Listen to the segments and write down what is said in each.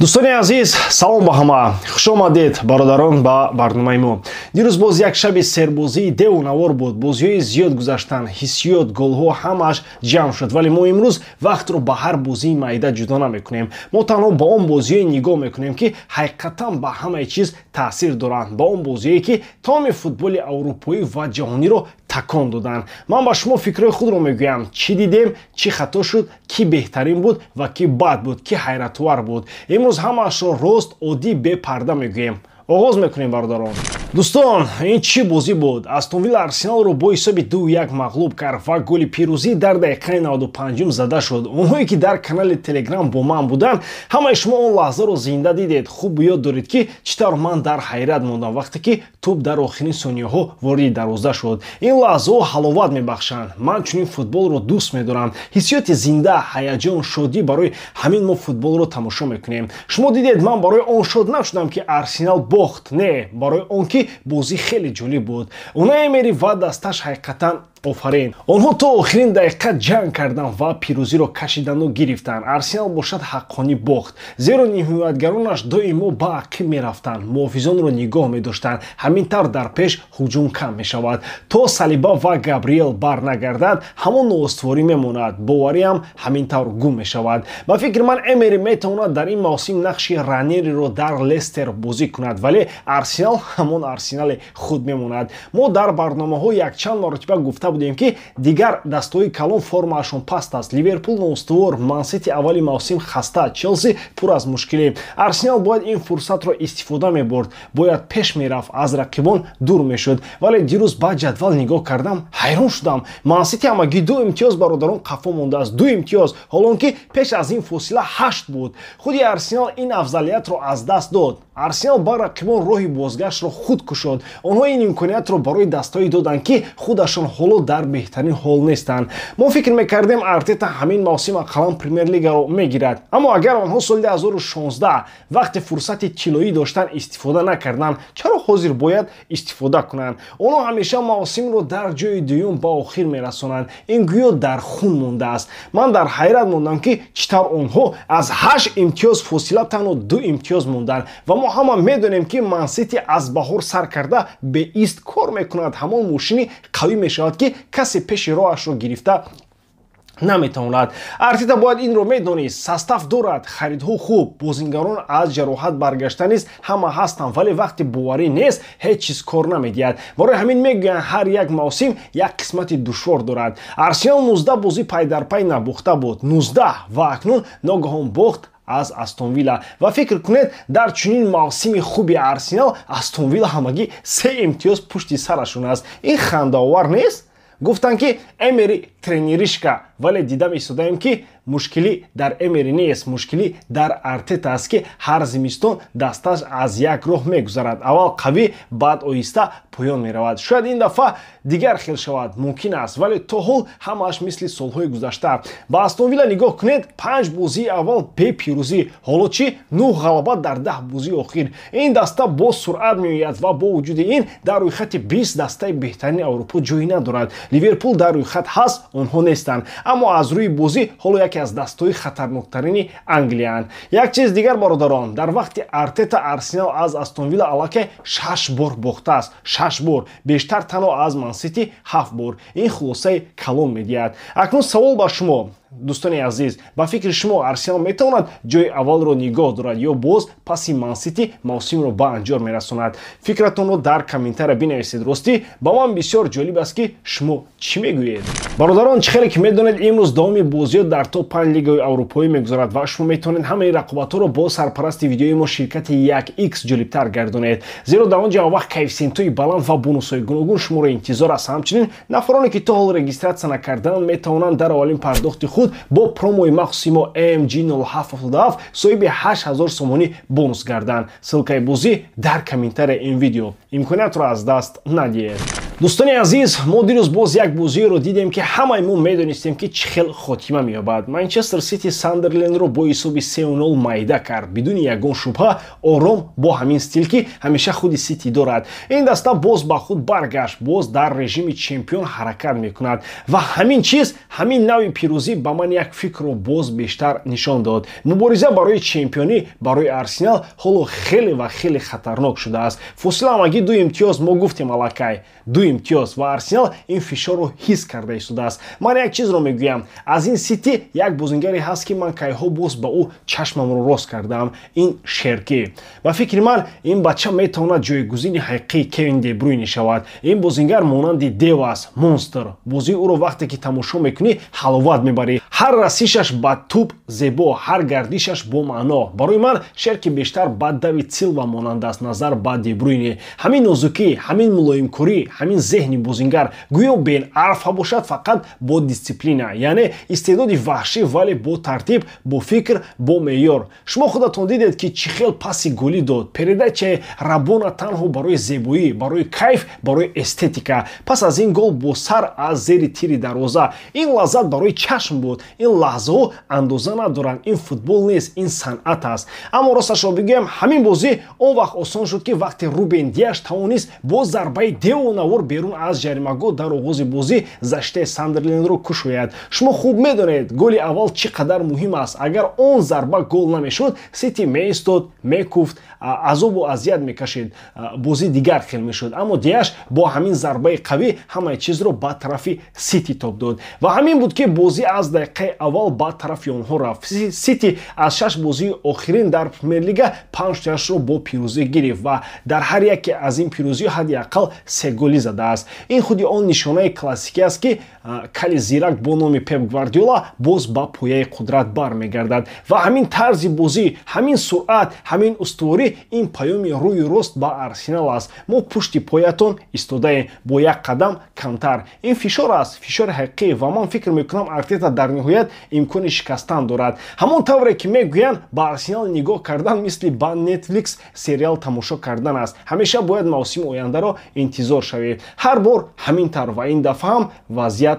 دوستانی عزیز سلام با همه خوش آمدید برادران با برنامه ما. دیروز باز یک شب سربازی دیونوار بود. بازی‌های زیاد گذشتن، حسیات، گل‌ها همش جمع شد، ولی ما امروز وقت رو به هر بازی معیده جدا نمی‌کنیم. ما تنها با اون بازی‌های نگاه می‌کنیم که حقیقتاً به همه چیز تاثیر دارند. با اون بازی‌ای که تمام فوتبال اروپایی و جهانی رو تکان دادن. من با شما فکر خود رو میگویم، چی دیدیم، چی خطا شد، کی بهترین بود و کی بد بود، کی حیرت‌آور بود. امروز همه‌اش رو راست عادی به پرده میگویم. آغاز میکنیم برادران. دوستان، این چی بازی بود؟ استون ویلا ارسنال رو با حساب 2-1 مغلوب کرد و گل پیروزی در دقیقه 95 زده شد. اونهایی که در کانال تلگرام با من بودن، همه شما اون لحظه رو زنده دیدید. خوب یاد دارید که چطور من در حیرت موندم وقتی که توپ در آخرین ثانیه ها وارد دروازه شد. این لحظه ها حلاوت میبخشند. من چنین فوتبال رو دوست میدارم. حسیات زنده، هیجان، شادی برای همین ما فوتبال رو تماشا میکنیم. شما دیدید من برای اون شاد نشدم که ارسنال باخت، نه، برای اون که بازی خیلی جالب بود. اونایی میری و دستش حقیقتا آفرین. آنها تا آخرین دقیقه جنگ کردن و پیروزی رو کشیدن و گرفتن. ارسنال باشد حقانی باخت، زیرا حمایتگرانش دائما با عقب میرفتن، محافظان رو نگاه میداشتند. همینطور در پیش هجوم کم میشود. تا سالیبا و گابریل برنگردد همون نااستواری میماند. باوری هم همینطور گم میشود. با فکر من امری میتواند در این موسم نقش رانیری رو در لستر بازی کند، ولی ارسنال همون ارسنال خود میماند. ما در برنامه‌ها یک چند مرتبه گفته بودیم که دیگر دستای کلان فرماشون پست است. لیورپول نوستوار، مان سیتی اولی موسم خسته، چلسی پر از مشکلی. ارسنال باید این فرصت رو استفاده می‌برد، باید پیش میرفت، از رقیبان دور میشد. ولی دیروز با جدول نگاه کردم، حیران شدم. مان سیتی همگی 2 امتیاز برادران قفا مونده است. 2 امتیاز، حالان که پیش از این فاصله 8 بود. خودی ارسنال این افضلیت رو از دست داد. ارسنال با رقیبان راهی بازگشت رو خود کشید. آنها این امکانیت رو برای دستایی دادند که خودشان حالا در بهترین حال نیستند. ما فکر میکردیم ارتتا همین موسم اقلا پرمیر لیگ رو میگیرد، اما اگر آنها سال 2016 وقت فرصت طلایی داشتن استفاده نکردند، چرا حاضر باید استفاده کنند؟ آنها همیشه موسم رو در جای دوم با آخر میرسونند. این گویا در خون مونده است. من در حیرت موندم که چطور آنها از 8 امتیاز فاصله تنها 2 امتیاز موندن و ما همه میدونیم که مان سیتی از بهار سر کرده به ایست کار میکند. همون ماشینی قوی میشود که کسی پیش راهش رو گرفته نمیتواند. ارتتا باید این رو میدونست. سستف دارد، خریدها خوب، بازیگران از جراحت برگشتن است، همه هستند، ولی وقتی باوری نیست هیچ چیز کار نمیدهد. برای همین میگویند هر یک موسم یک قسمت دشوار دارد. ارسنال 19 بازی پای در پای نباخته بود، 19 و اکنون ناگهان باخت از استون ویلا. و فکر کنید در چنین موسم خوبی ارسنال استون ویلا همگی 3 امتیاز پشت سرشون است. این خنده آور نیست؟ گفتن که امری ترینریش که، ولی دیدم ایستادیم که مشکلی در امری نیست، مشکلی در ارتتا است که هر زمستان دستش از یک راه میگذرد. اول قوی، بعد آهسته پایان میرود. شاید این دفعه دیگر خیل شود، ممکن است، ولی تا حال همش مثل سالهای گذشته. با استون ویلا نگاه کنید، 5 بازی اول به پیروزی، حالا چی 9 غلبه در 10 بازی آخر. این دسته با سرعت میآید و با وجود این در روی خط 20 دسته بهترین اروپا جایی ندارد. لیورپول در روی خط هست، آنها نیستند، اما از روی بازی حالا یکی از دستای خطرناکترین انگلیان. یک چیز دیگر برادران، در وقت ارتتا ارسنال از استون ویلا الکی 6 بار باخته است. 6 بار، بیشتر تنها از مان سیتی 7 بار. این خلاصه کلام میدهد. اکنون سوال با شما دوستان عزیز، با فکر شما ارسنال میتواند جای اول رو نگاه دارد یا باز پس مان سیتی موسم رو با انجام میرساند؟ فکرتون رو در کامنتر بنویسید. راستی با من بسیار جالب است که شما چی میگویید. برادران، چه خیلی که میدونید امروز داوم بازیات در توپ 5 لیگ اروپایی میگذرد و شما میتونید همه رقابت‌ها رو با سرپرست ویدیوی ما شرکت 1x جالبتر گردونید، زیرا در آنجا وقت کوفیسینت‌های بلند و بونوس‌های گوناگون شما را انتظار است. همچنین نفرانی که تا حال رجیستراسیون نکردند میتوانند در اولین پرداخت خود با پروموی مخصوصی ما AMG07 صاحب 8000 سومانی بونوس گردند. سلکه بازی در کامنتر این ویدیو. امکانیت رو از دست ندید. дӯстони азиз, мо дирӯз боз як бозиро дидем ки ҳамаимон медонистем ки чӣ хел хотима меёбад. Манчестер Сити Сандерлендро бо ҳисоби 3-0 майда кард. Бидуни ягон шубҳа ором бо ҳамин стил ки ҳамеша худи Сити дорад. Ин даста боз ба худ баргашт, боз дар режими чемпион ҳаракат мекунад ва ҳамин чиз, ҳамин нави пирӯзӣ ба ман як фикрро боз бештар нишон дод. Мубориза барои чемпионӣ барои Арсенал ҳоло хеле ва хеле хатарнок шудааст. Фосила амагӣ 2 имтиёз мо гуфтем аллакай. 2 имтиёз ва Арсенал ин фишорро ҳис карда истодааст. Ман як чизро мегӯям. Аз ин Сити як бозингаре ҳаст ки ман кайҳо боз ба ӯ чашмамро рост кардаам. Ин Шерки. Ба фикри ман ин бача метавонад ҷойгузини ҳақиқии Кевин Де Брюйне шавад. Ин бозингар монанди дев аст, монстр. Бозии ӯро вақте ки тамошо мекунӣ ҳаловат мебарӣ. Ҳар расишаш ба тӯб зебо, ҳар гардишаш бо маъно. Барои ман Шерки бештар ба Давид Силва монанд аст назар ба Де Брюйне. Ҳамин нозукӣ, ҳамин мулоимкорӣ, ҳамин зеҳни бозингар гӯё беарфа бошад фақат бо дисциплина, яъне истеъдоди ваҳшӣ вале бо тартиб, бо фикр, бо меъёр. Шумо худатон дидед ки чӣ хел паси голӣ дод. Передачаи Рабона танҳо барои зебоӣ, барои кайф, барои эстетика. Пас аз ин гол бо сар аз зери тири дарвоза. Ин лаззат барои чашм буд. Ин лаҳзаҳо андоза надоранд. Ин футбол нест, ин санъат аст. Аммо росташро бигӯям, ҳамин бозӣ он вақт осон шуд ки вақте Рубен Диаш тавонист бо зарбаи девонавор берун аз ҷаримагоҳ дар оғози бозӣ заштаи Сандерлендро кушояд. Шумо хуб медонед голи аввал чӣ қадар муҳим аст. Агар он зарба гол намешуд, Сити меистод, мекуфт, азобу азият мекашид, бозӣ дигар хел мешуд. Аммо Диаш бо ҳамин зарбаи қавӣ ҳамаи чизро ба тарафи Сити тоб дод. Ва ҳамин буд ки бозӣ аз дақиқаи аввал ба тарафи онҳо рафт. Сити аз 6 бозии охирин дар Премер-лига 5-ташро бо пирӯзӣ гирифт ва дар ҳар яке аз ин пирӯзиҳо ҳадди ақал 3 голӣ задааст. Ин худи он нишонаи классикӣ аст ки кали зирак бо номи Пеп Гвардиола боз ба пояи қудрат бармегардад. Ва ҳамин тарзи бозӣ, ҳамин суръат, ҳамин устуворӣ ин паёми рӯю рост ба Арсенал аст. Мо пушти поятон истодаем бо як қадам камтар. Ин фишор аст, фишори ҳақиқӣ ва ман фикр мекунам Артета дар ниҳоят имкони шикастан дорад. Ҳамон тавре ки мегӯянд ба Арсенал нигоҳ кардан мисли ба Netflix сериал тамошо кардан аст. ҳамеша бояд мавсими ояндаро интизор шавед. ҳар бор ҳамин тавр ва ин дафъа ҳам вазъият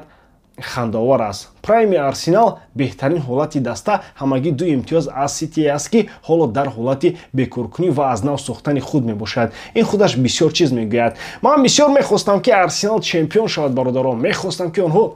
хандаовар аст. Прайми Арсенал беҳтарин ҳолати даста ҳамагӣ 2 имтиёз аз Сити аст ки ҳоло дар ҳолати бекоркунӣ ва аз нав сохтани худ мебошад. Ин худаш бисёр чиз мегӯяд. Ман бисёр мехостам ки Арсенал чемпион шавад бародарон. Мехостам ки онҳо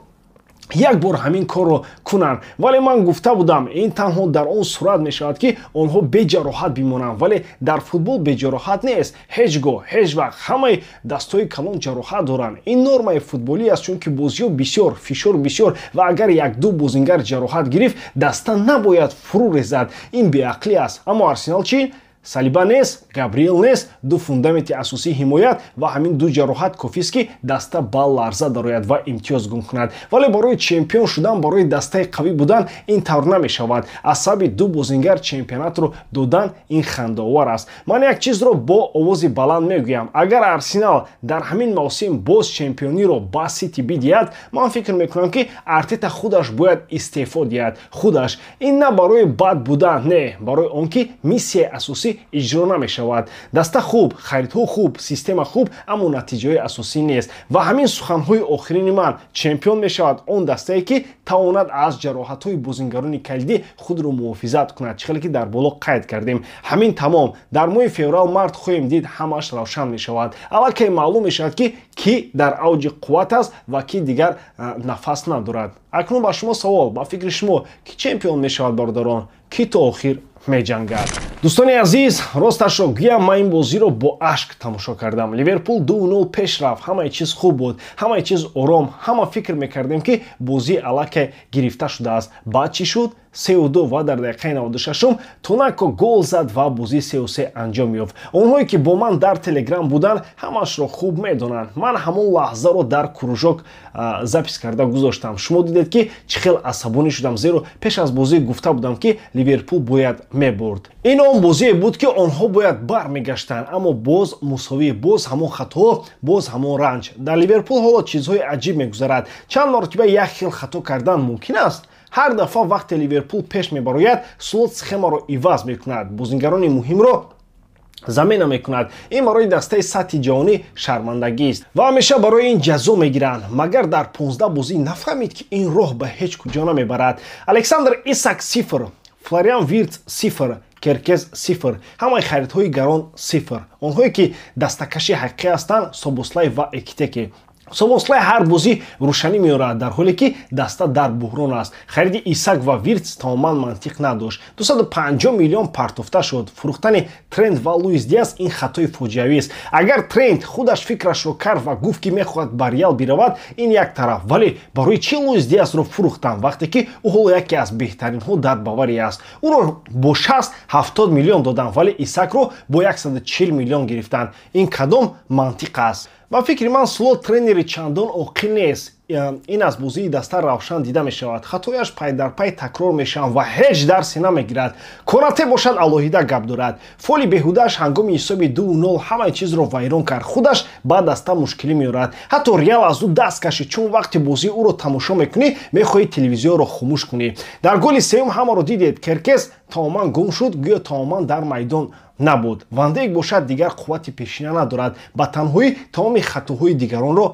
як бор ҳамин корро кунанд, вале ман гуфта будам ин танҳо дар он сурат мешавад ки онҳо беҷароҳат бимонанд, вале дар футбол беҷароҳат нест. Ҳеҷ гоҳ, ҳеҷ вақт ҳамаи дастҳои калон ҷароҳат доранд. Ин нормаи футболӣ аст, чунки бозиҳо бисёр, фишор бисёр ва агар 1-2 бозингар ҷароҳат гирифт, даста набояд фурӯ резад. Ин беақлӣ аст. Аммо Арсенал чӣ? Салиба нест, Габриэл нест, 2 фундаменти асосии ҳимоят ва ҳамин 2 ҷароҳат кофист ки даста ба ларза дарояд ва имтиёз гум кунад. Вале барои чемпион шудан, барои дастаи қавӣ будан ин тавр намешавад. Аз сабаби 2 бозингар чемпионатро додан ин хандаовар аст. Ман як чизро бо овози баланд мегӯям. Агар Арсенал дар ҳамин мавсим боз чемпиониро ба Сити бидиҳад, ман фикр мекунам ки Артета худаш бояд истеъфо диҳад. Худаш. Ин на барои бад будан, не, барои он ки миссияи асосӣ иҷро намешавад. Даста хуб, харидҳо хуб, система хуб, аммо натиҷаҳои асосӣ нест. Ва ҳамин суханҳои охирини ман, чемпион мешавад он дастае ки тавонад аз ҷароҳатҳои бозингарони калидӣ худро муҳофизат кунад. Чӣ хеле ки дар боло қайд кардем. Ҳамин тамом. Дар моҳи феврал март хоҳем дид ҳамааш равшан мешавад. Аллакай маълум мешавад ки кӣ дар авҷи қувват аст ва кӣ дигар нафас надорад. Акнун ба шумо савол, ба фикри шумо кӣ чемпион мешавад бародарон? Кӣ то охир меҷангад? дӯстони азиз, росташро гӯям, ман ин бозиро бо ашк тамошо кардам. Ливерпул 2-0 пеш рафт. Ҳамаи чиз хуб буд, ҳамаи чиз ором. Ҳама фикр мекардем ки бозӣ аллакай гирифта шудааст. Баъд чӣ шуд? 3-2 ва дар дақиқаи 96 Тонако гол зад ва бозӣ 3-3 анҷом ёфт. Онҳое ки бо ман дар Телеграм буданд, ҳамаашро хуб медонанд. Ман ҳамон лаҳзаро дар кружок запис карда гузоштам. Шумо дидед ки чӣ хел асабонӣ шудам, зеро пеш аз бозӣ гуфта будам ки Ливерпул бояд мебурд. Ин он бозие буд ки онҳо бояд бармегаштанд, аммо боз мусовӣ, боз ҳамон хатоҳо, боз ҳамон ранҷ. Дар Ливерпул ҳоло чизҳои аҷиб мегузарад. Чанд мартиба як хел хато кардан мумкин аст? ҳар дафъа вақте Ливерпул пеш мебарояд, слот схемаро иваз мекунад. Бозингарони муҳимро замена мекунад. ин барои дастаи сатҳи ҷаҳонӣ шармандагист ва ҳамеша барои ин ҷазо мегиранд. Магар дар 15 бозӣ нафаҳмид ки ин роҳ ба ҳеҷ куҷо намебарад. Александр Исак 0, Флориан Виртс 0, Керкез 0. ҳамаи харидҳои гарон 0. онҳое ки дастакаши ҳақиқӣ ҳастанд Собослай ва Экитеке. Собослай ҳар бозӣ рӯшанӣ меорад, дар ҳоле ки даста дар буҳрон аст. хариди Исак ва Виртс тамоман мантиқ надошт. 250 миллион партофта шуд. фурӯхтани Трент ва Луис Диас ин хатои фоҷиавист. агар Трент худаш фикрашро кард ва гуфт ки мехоҳад ба Реал биравад, ин як тараф, вале барои чӣ Луис Диасро фурӯхтанд вақте ки ӯ ҳоло яке аз беҳтаринҳо дар Бавария аст? ӯро бо 60-70 миллион доданд, вале Исакро бо 140 миллион гирифтанд. ин кадом мантиқ аст? ба фикри ман Слот тренери чандон оқил нест. ин аз бозии даста равшан дида мешавад. хатояш пай дар пай такрор мешаванд ва ҳеҷ дарсе намегирад. Конате бошад алоҳида гап дорад. фоли беҳудааш ҳангоми ҳисоби 2-0 ҳамаи чизро вайрон кард. худаш ба даста мушкилӣ меорад. ҳатто Реал аз ӯ даст кашид, чун вақти бозӣ ӯро тамошо мекунӣ мехоҳӣ телевизионро хомӯш кунӣ. дар голи сеюм ҳамаро дидед. Керкес тамоман гум шуд, гӯё тамоман дар майдон набуд. Вандек бошад дигар қуввати пешина надорад. ба танҳоӣ тамоми хатоҳои дигаронро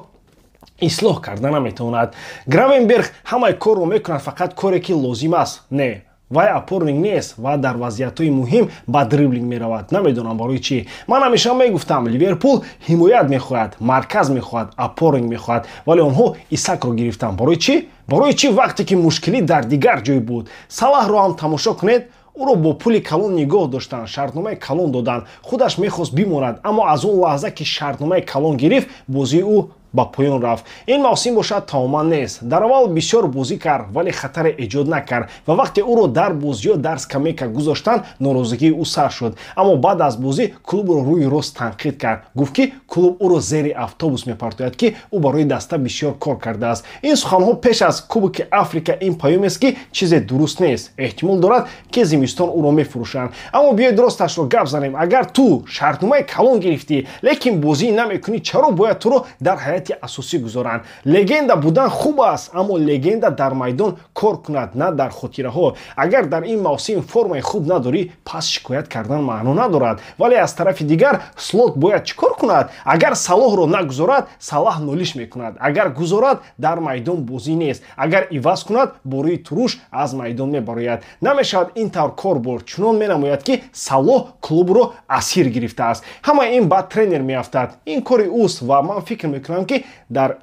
ислоҳ карда наметавонад. Гравенберг ҳамаи корро мекунад, фақат коре ки лозим аст не. вай опорник нест ва дар вазъиятҳои муҳим ба дриблинг меравад. намедонам барои чӣ. ман ҳамеша мегуфтам Ливерпул ҳимоят мехоҳад, марказ мехоҳад, опорник мехоҳад, вале онҳо Исакро гирифтанд. барои чӣ? барои чӣ вақте ки мушкилӣ дар дигар ҷой буд? Салаҳро ҳам тамошо кунед. ӯро бо пули калон нигоҳ доштанд, шартномаи калон доданд. худаш мехост бимонад, аммо аз он лаҳза ки шартномаи калон гирифт, бозии ӯ ба поён рафт. ин мавсим бошад тамоман нест. дар аввал бисёр бозӣ кард, вале хатаре эҷод накард ва вақте ӯро дар бозиё дар скамейка гузоштанд, норозигии ӯ сар шуд. аммо баъд аз бозӣ клубро рӯи рост танқид кард. гуфт ки клуб ӯро зери автобус мепартояд, ки ӯ барои даста бисёр кор кардааст. ин суханҳо пеш аз Кубоки Африка ин паёмест ки чизе дуруст нест. эҳтимол дорад ки зимистон ӯро мефурӯшанд. аммо биёед росташро гап занем. агар ту шартномаи калон гирифтӣ, лекин бозӣ намекунӣ, чаро бояд туро дар ҳаят асосӣ гузоранд? легенда будан хуб аст, аммо легенда дар майдон кор кунад, на дар хотираҳо. агар дар ин мавсим формаи хуб надорӣ, пас шикоят кардан маъно надорад. вале аз тарафи дигар Слот бояд чӣ кор кунад? агар Салоҳро нагузорад, Салаҳ нолиш мекунад. агар гузорад, дар майдон бозӣ нест. агар иваз кунад, борои туруш аз майдон мебарояд. намешавад ин тавр кор бурд. чунон менамояд ки Салоҳ клубро асир гирифтааст. ҳама ин ба тренер меафтад. ин кори ӯст ва ман фикр мекунам ки дар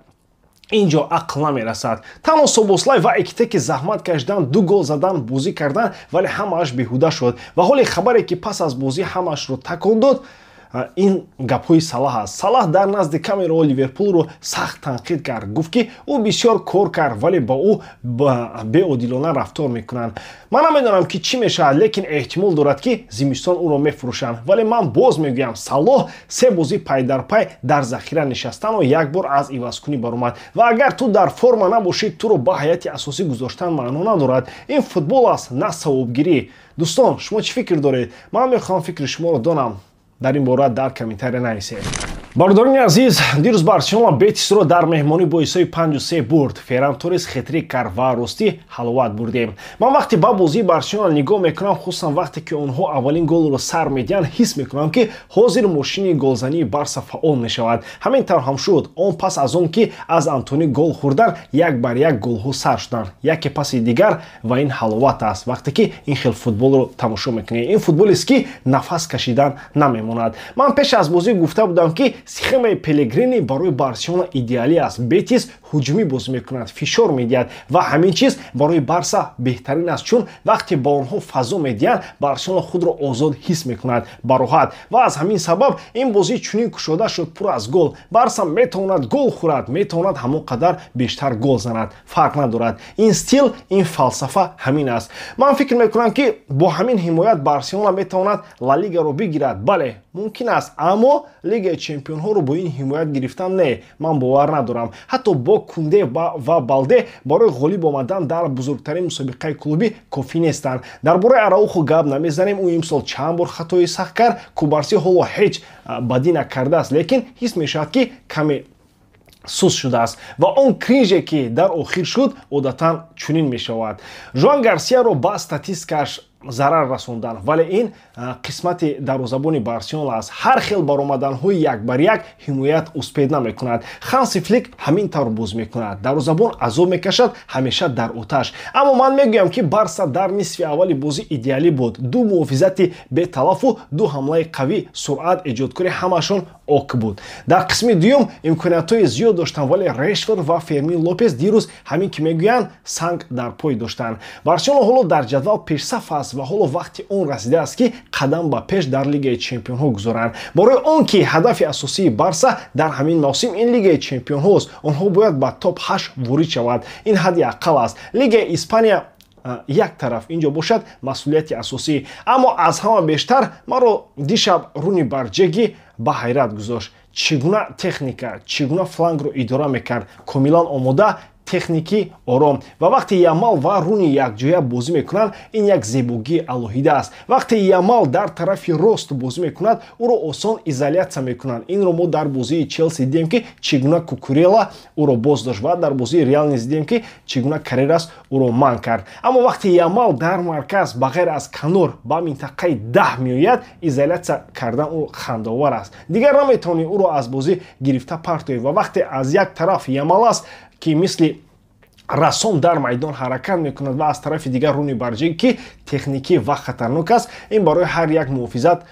инҷо ақл намерасад. танҳо Собослай ва Экитеки заҳмат кашидан, 2 гол задан, бозӣ кардан, вале ҳамааш беҳуда шуд. ва ҳоли хабаре ки пас аз бозӣ ҳамаашро такон дод, ин гапҳои Салаҳ аст. Салаҳ дар назди камераҳо Ливерпулро сахт танқид кард. гуфт ки ӯ бисёр кор кард, вале ба ӯ беодилона рафтор мекунанд. ман намедонам ки чӣ мешавад, лекин эҳтимол дорад ки зимистон ӯро мефурӯшанд. вале ман боз мегӯям, Салоҳ 3 бозӣ пай дар пай дар захира нишастану як бор аз ивазкунӣ баромад. ва агар ту дар форма набошӣ, туро ба ҳайати асосӣ гузоштан маъно надорад. ин футбол аст, на савобгирӣ. дӯстон, шумо чӣ фикр доред? ман мехоҳам фикри шуморо донам. дар ин бора дар комментария нависед. Бародарони азиз, дирӯз Барселона Бетисро дар меҳмонӣ бо ҳисоби 5-3 бурд. Ферран Торрес хетрик кард ва ростӣ ҳаловат бурдем. ман вақте ба бозии Барселона нигоҳ мекунам, хусусан вақте ки онҳо аввалин голро сар медиҳанд, ҳис мекунам ки ҳозир мошини голзании Барса фаъол мешавад. ҳамин тавр ҳам шуд. он пас аз он ки аз Антони гол хӯрдан, 1-1 голҳо сар шуданд. яке паси дигар ва ин ҳаловат аст. вақте ки ин хел футболро тамошо мекунӣ, ин футболест ки нафас кашидан намемонад. ман пеш аз бозӣ гуфта будам ки схемаи Пелегрини барои Барселона идеалӣ аст. Бетис ҳуҷумӣ бозӣ мекунад, фишор медиҳад ва ҳамин чиз барои Барса беҳтарин аст, чун вақте ба онҳо фазо медиҳанд, Барселона худро озод ҳис мекунад ба роҳат. ва аз ҳамин сабаб ин бозӣ чунин кушода шуд, пур аз гол. Барса метавонад гол хӯрад, метавонад ҳамон қадар бештар гол занад, фарқ надорад. ин стил, ин фалсафа ҳамин аст. ман фикр мекунам ки бо ҳамин ҳимоят Барселона метавонад Ла Лигаро бигирад. бале, мумкин аст, аммо Лигаи Чемпионҳоро бо ин ҳимоят гирифтан не, ман бовар надорам. ҳатто бо Кунде ва Балде барои ғолиб омадан дар бузургтарин мусобиқаи клубӣ кофӣ нестанд. дар бораи Араухо гап намезанем, ӯ имсол чанд бор хатои сахт кард. Кубарси ҳоло ҳеҷ бадӣ накардааст, лекин ҳис мешавад ки каме сус шудааст ва он кринже ки дар охир шуд одатан чунин мешавад. Жоан Гарсияро ба статистикаш зарар расондан, вале ин қисмати дарвозабони Барселона аст. Ҳар хел баромаданҳои як бар як ҳимоят успед намекунад. Ханси Флик ҳамин тавр боз мекунад. Дарвозабон азоб мекашад, ҳамеша дар оташ. Аммо ман мегӯям ки Барса дар нисфи аввали бозӣ идеалӣ буд. Ду муҳофизати беталафу ду ҳамлаи қавӣ, суръат эҷодкори ҳамашон ок буд. Дар қисми дуюм имкониятҳои зиёд доштанд, вале Решфорд ва Фермин Лопес дирӯз ҳамин ки мегӯянд санг дар пой доштанд. Барселона ҳоло дар ҷадвал пешсаф аст ва ҳоло вақти он расидааст ки қадам ба пеш дар Лигаи Чемпионҳо гузоранд. Барои он ки ҳадафи асосии Барса дар ҳамин мавсим ин Лигаи Чемпионҳост, онҳо бояд ба топ 8 ворид шавад. Ин ҳадди аққал аст. Лигаи Испания як тараф инҷо бошад масъулияти асосӣ. Аммо аз ҳама бештар маро дишаб Руни Барҷеги ба ҳайрат гузошт. Чӣ гуна техника, чӣ гуна флангро идора мекард, комилан омода, техникӣ ором. Ва вақте Ямал ва Руни якҷоя бозӣ мекунанд, ин як зебогии алоҳида аст. Вақте Ямал дар тарафи рост бозӣ мекунад, ӯро осон изолятсия мекунанд. Инро мо дар бозии Челси дидем ки чӣ гуна Кукурела ӯро боз дошт ва дар бозии Реал низ дидем ки чӣ гуна Карерас ӯро манъ кард. Аммо вақте Ямал дар марказ ба ғайр аз канор ба минтақаи 10 меояд, изолятсия кардан ӯ хандаовар аст. Дигар наметавонӣ ӯро аз бозӣ гирифта партоӣ. Ва вақте аз як тараф Ямал аст ки мисли расон дар майдон ҳаракат мекунад ва аз тарафи дигар Руни Барҷеги ки техникӣ ва хатарнок аст, ин барои ҳар як муҳофизат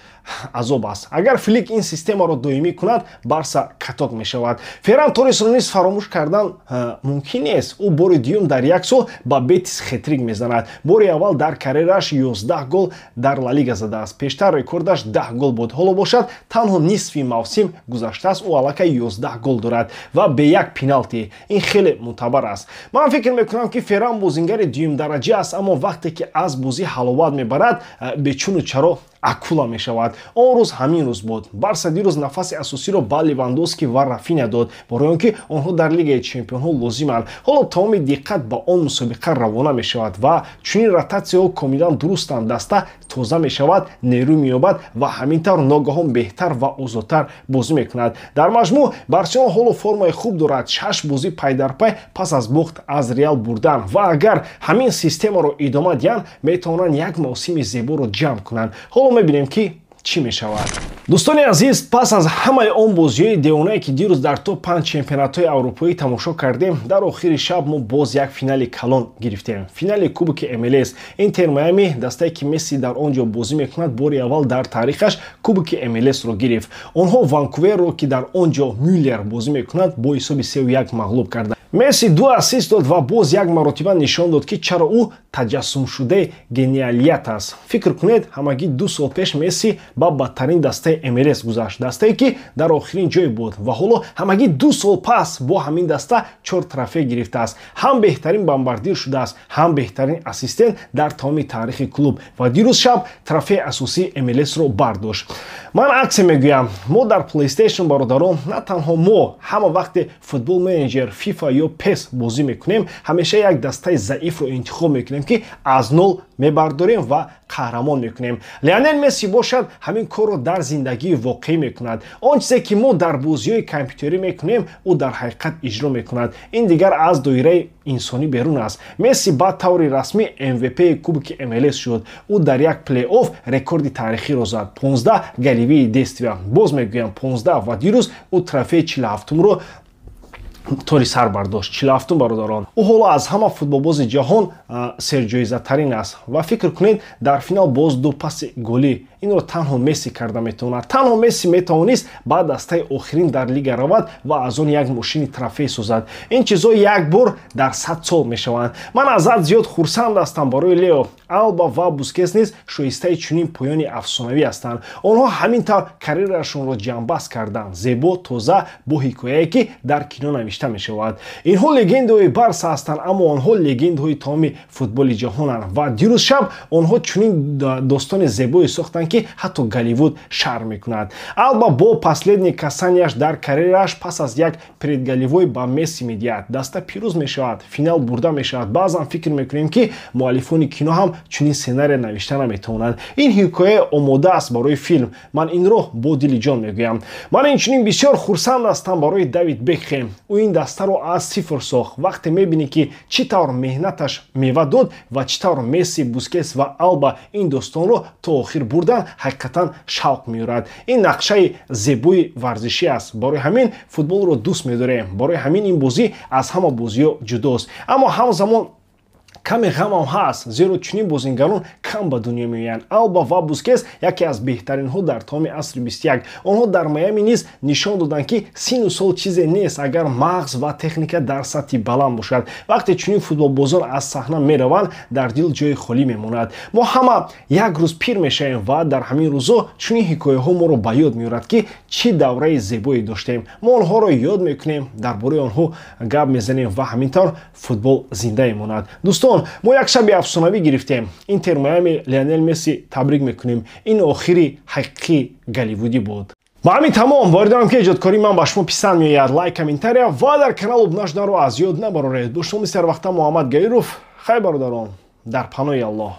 азоб аст. Агар Флик ин системаро доимӣ кунад, Барса каток мешавад. Ферран Торресро низ фаромӯш кардан мумкин нест. Ӯ бори дуюм дар як сол ба Бетис хетрик мезанад. Бори аввал дар карьераш 11 гол дар Ла Лига задааст. Пештар рекордаш 10 гол буд. Ҳоло бошад танҳо нисфи мавсим гузаштааст, ӯ аллакай 11 гол дорад ва бе як пеналти. Ин хеле мӯътабар аст. Ман фикр мекунам ки Ферран бозингари дуюм дараҷа аст, аммо вақте ки аз бозӣ ҳаловат мебарад, бечуну чаро акула мешавад. Он рӯз ҳамин рӯз буд. Барса дирӯз нафаси асосиро ба Левандовски ва Рафиня дод, барои он ки онҳо дар Лигаи Чемпионҳо лозиманд. Ҳоло тамоми диққат ба он мусобиқа равона мешавад ва чунин ротатсияҳо комилан дурустанд. Даста тоза мешавад, нерӯ меёбад ва ҳамин тавр ногаҳон беҳтар ва озодтар бозӣ мекунад. Дар маҷмӯъ Барселона ҳоло формаи хуб дорад. 6 бозӣ пай дар пай пас аз бохт аз Реал бурдан ва агар ҳамин системаро идома диҳанд, метавонанд як мавсими зеборо ҷамъ кунанд. Ҳоло мебинем ки чӣ мешавад. дӯстони азиз, пас аз ҳамаи он бозиҳои девонае ки дирӯз дар топ 5 чемпионатҳои аврупоӣ тамошо кардем, дар охири шаб мо боз як финали калон гирифтем. Финали Кубоки МЛС. Интер Майами, дастае ки Месси дар он ҷо бозӣ мекунад, бори аввал дар таърихаш Кубоки МЛС-ро гирифт. Онҳо Ванкуверро ки дар он ҷо Мюллер бозӣ мекунад, бо ҳисоби 3-1 мағлуб карданд. Месси 2 ассист дод ва боз як маротиба нишон дод ки чаро ӯ таҷассумшудаи гениалият аст. Фикр кунед, ҳамагӣ 2 сол пеш Месси ба бадтарин дастаи МЛС гузашт, дастае ки дар охирин ҷой буд ва ҳоло ҳамагӣ 2 сол пас бо ҳамин даста 4 трофей гирифтааст. Ҳам беҳтарин бомбардир шудааст, ҳам беҳтарин ассистент дар тамоми таърихи клуб ва дирӯз шаб трофеи асосии МЛС-ро бардошт. Ман аксе мегӯям, мо дар PlayStation бародарон, на танҳо мо, ҳама вақте футбол менеҷер, FIFA ё PES бозӣ мекунем, ҳамеша як дастаи заифро интихоб мекунем ки аз нол мебардорем ва қаҳрамон мекунем. Лионел Месси бошад ҳамин корро дар зиндагии воқеӣ мекунад. Он чизе ки мо дар бозиҳои компютерӣ мекунем, ӯ дар ҳақиқат иҷро мекунад. Ин дигар аз доираи инсонӣ берун аст. Месси ба таври расмӣ MVP Кубоки МЛС шуд. Ӯ дар як плей-офф рекорди таърихиро зад. 15 галивии действия. Боз мегӯям 15 ва дирӯз ӯ трофеи 47-ро тори сар бардошт. 47 бародарон. Ӯ ҳоло аз ҳама футболбози ҷаҳон серҷоизатарин аст ва фикр кунед, дар финал боз 2 паси голӣ. Инро танҳо Месси карда метавонад. Танҳо Месси метавонист ба дастаи охирин дар лига равад ва аз он як мошини трофей созад. Ин чизҳо як бор дар 100 сол мешаванд. Ман азад зиёд хурсанд ҳастам барои Лео. Алба ва Бускетс низ шоистаи чунин поёни афсонавӣ ҳастанд. Онҳо ҳамин тавр карьерашонро ҷамъбаст карданд. Зебо, тоза, бо ҳикояе ки дар кино навишта мешавад. Инҳо легендаҳои Барса ҳастанд, аммо онҳо легендаҳои тамоми футболи ҷаҳонанд ва дирӯз шаб онҳо чунин достони зебое сохтанд ки ҳатто Голливуд шарм мекунад. Алба бо последни касанияш дар карьераш пас аз як предголевой ба Месси медиҳад. Даста пирӯз мешавад, финал бурда мешавад. Баъзан фикр мекунем ки муаллифони кино ҳам чунин сценария навишта наметавонанд. Ин ҳикоя омода аст барои филм. Ман инро бо дили ҷон мегӯям. Ман инчунин бисёр хурсанд ҳастам барои Давид Бекхем. Ӯ ин дастаро аз сифр сохт. вақте мебинӣ ки чӣ тавр меҳнаташ мева дод ва чӣ тавр Месси, Бускетс ва Алба ин достонро то охир бурдан, ҳақиқатан шавқ меорад. ин нақшаи зебои варзишӣ аст. барои ҳамин футболро дӯст медорем. барои ҳамин ин бозӣ аз ҳама бозиҳо ҷудост. аммо ҳамзамон каме ғамам ҳаст, зеро чунин бозингарон кам ба дунё меоянд. Алба ва Бускетс яке аз беҳтаринҳо дар тамоми асри 21. онҳо дар Майами низ нишон доданд ки сину сол чизе нест агар мағз ва техника дар сатҳи баланд бошад. вақте чунин футболбозон аз саҳна мераванд, дар дил ҷои холӣ мемонад. мо ҳама як рӯз пир мешавем ва дар ҳамин рӯзо чунин ҳикояҳо моро ба ёд меорад ки чӣ давраи зебое доштем. мо онҳоро ёд мекунем, дар бораи онҳо гап мезанем ва ҳамин тавр футбол зинда мемонад. дӯстон, мо як шаби афсонавӣ гирифтем. Интер Майами Лионел Месси табрик мекунем. ин охири ҳақиқии голливудӣ буд. ба ҳамин тамом, воридорам ки эҷодкории ман ба шумо писанд меояд. лайк, комментария ва дар канал обунашдаро аз ёд набароред. бо шумо мисар вақта Муҳаммад Гаиров. хай бародарон, дар паноҳи Аллоҳ.